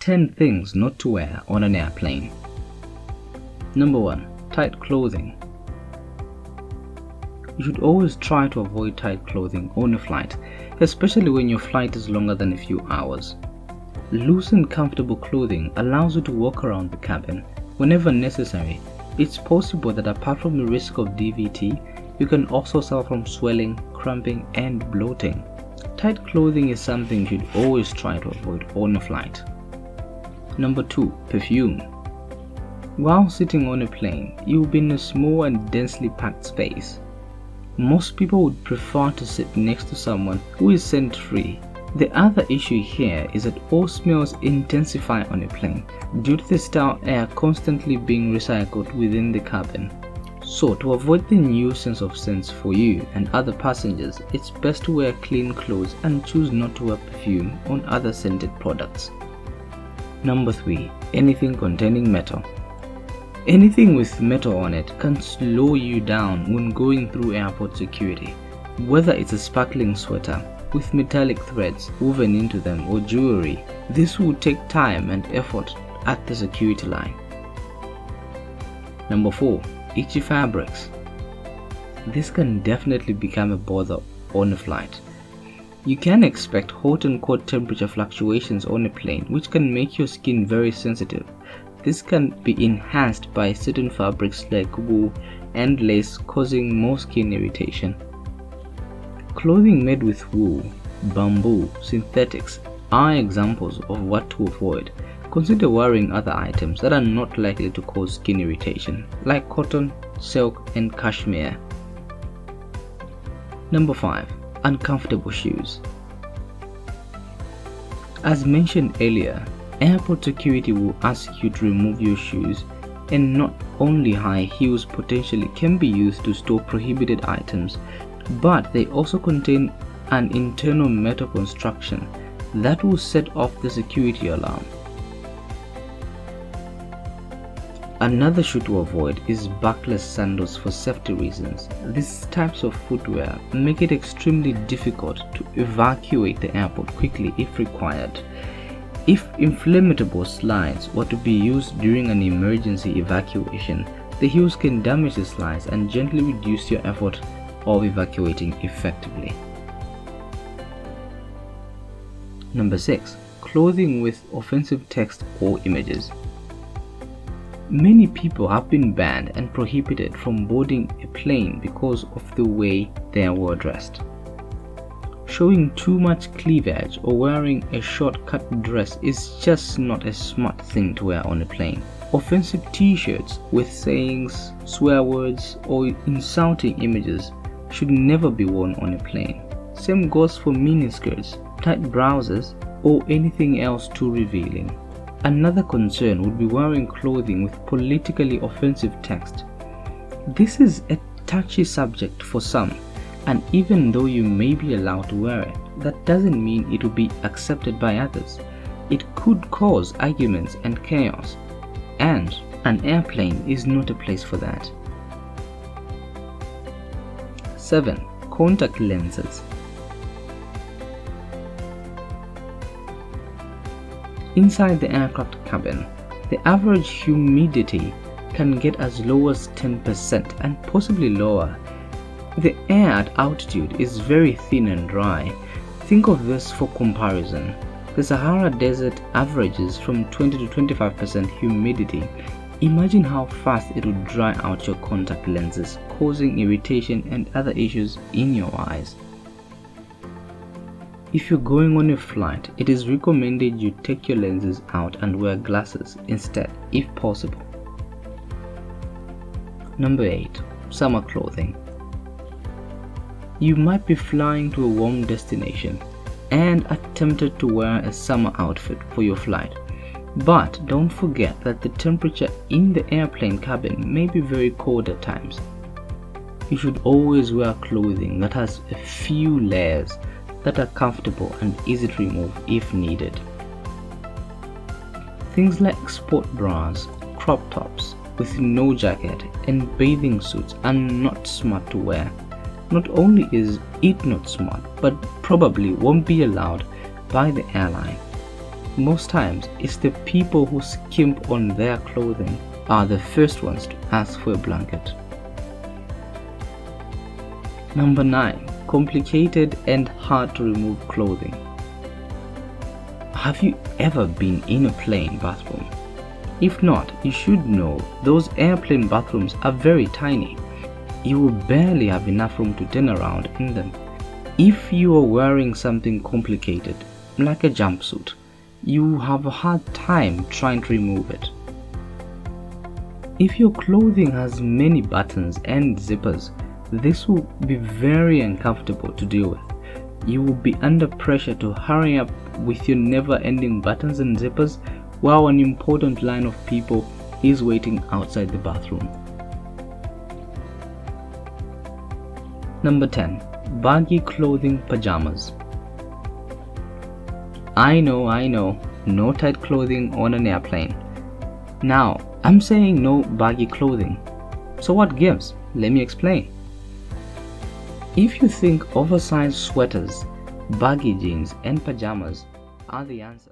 10 things not to wear on an airplane. Number 1. Tight clothing. You should always try to avoid tight clothing on a flight, especially when your flight is longer than a few hours. Loose and comfortable clothing allows you to walk around the cabin whenever necessary. It's possible that apart from the risk of DVT, you can also suffer from swelling, cramping, and bloating. Tight clothing is something you should always try to avoid on a flight. Number 2. Perfume. While sitting on a plane, you will be in a small and densely packed space. Most people would prefer to sit next to someone who is scent-free. The other issue here is that all smells intensify on a plane due to the stale air constantly being recycled within the cabin. So to avoid the nuisance of scents for you and other passengers, it's best to wear clean clothes and choose not to wear perfume on other scented products. Number 3. Anything containing metal. Anything with metal on it can slow you down when going through airport security. Whether it's a sparkling sweater with metallic threads woven into them or jewelry, this will take time and effort at the security line. Number 4. Itchy fabrics. This can definitely become a bother on a flight. You can expect hot and cold temperature fluctuations on a plane, which can make your skin very sensitive. This can be enhanced by certain fabrics like wool and lace, causing more skin irritation. Clothing made with wool, bamboo, synthetics are examples of what to avoid. Consider wearing other items that are not likely to cause skin irritation, like cotton, silk, and cashmere. Number 5. Uncomfortable shoes. As mentioned earlier, airport security will ask you to remove your shoes, and not only high heels potentially can be used to store prohibited items, but they also contain an internal metal construction that will set off the security alarm. Another shoe to avoid is backless sandals for safety reasons. These types of footwear make it extremely difficult to evacuate the airport quickly if required. If inflammable slides were to be used during an emergency evacuation, the heels can damage the slides and gently reduce your effort of evacuating effectively. Number 6. Clothing with offensive text or images. Many people have been banned and prohibited from boarding a plane because of the way they were dressed. Showing too much cleavage or wearing a short-cut dress is just not a smart thing to wear on a plane. Offensive t-shirts with sayings, swear words, or insulting images should never be worn on a plane. Same goes for miniskirts, tight blouses, or anything else too revealing. Another concern would be wearing clothing with politically offensive text. This is a touchy subject for some, and even though you may be allowed to wear it, that doesn't mean it will be accepted by others. It could cause arguments and chaos, and an airplane is not a place for that. 7. Contact lenses. Inside the aircraft cabin, the average humidity can get as low as 10% and possibly lower. The air at altitude is very thin and dry. Think of this for comparison. The Sahara Desert averages from 20 to 25% humidity. Imagine how fast it would dry out your contact lenses, causing irritation and other issues in your eyes. If you're going on a flight, it is recommended you take your lenses out and wear glasses instead, if possible. Number 8. Summer clothing. You might be flying to a warm destination and are tempted to wear a summer outfit for your flight. But don't forget that the temperature in the airplane cabin may be very cold at times. You should always wear clothing that has a few layers that are comfortable and easy to remove if needed. Things like sport bras, crop tops with no jacket, and bathing suits are not smart to wear. Not only is it not smart, but probably won't be allowed by the airline. Most times, it's the people who skimp on their clothing are the first ones to ask for a blanket. Number 9. Complicated and hard to remove clothing. Have you ever been in a plane bathroom? If not, you should know those airplane bathrooms are very tiny. You will barely have enough room to turn around in them. If you are wearing something complicated, like a jumpsuit, you have a hard time trying to remove it. If your clothing has many buttons and zippers, this will be very uncomfortable to deal with. You will be under pressure to hurry up with your never-ending buttons and zippers while an important line of people is waiting outside the bathroom. Number 10. Baggy clothing pajamas. I know, no tight clothing on an airplane. Now, I'm saying no baggy clothing. So what gives? Let me explain. If you think oversized sweaters, baggy jeans and pajamas are the answer,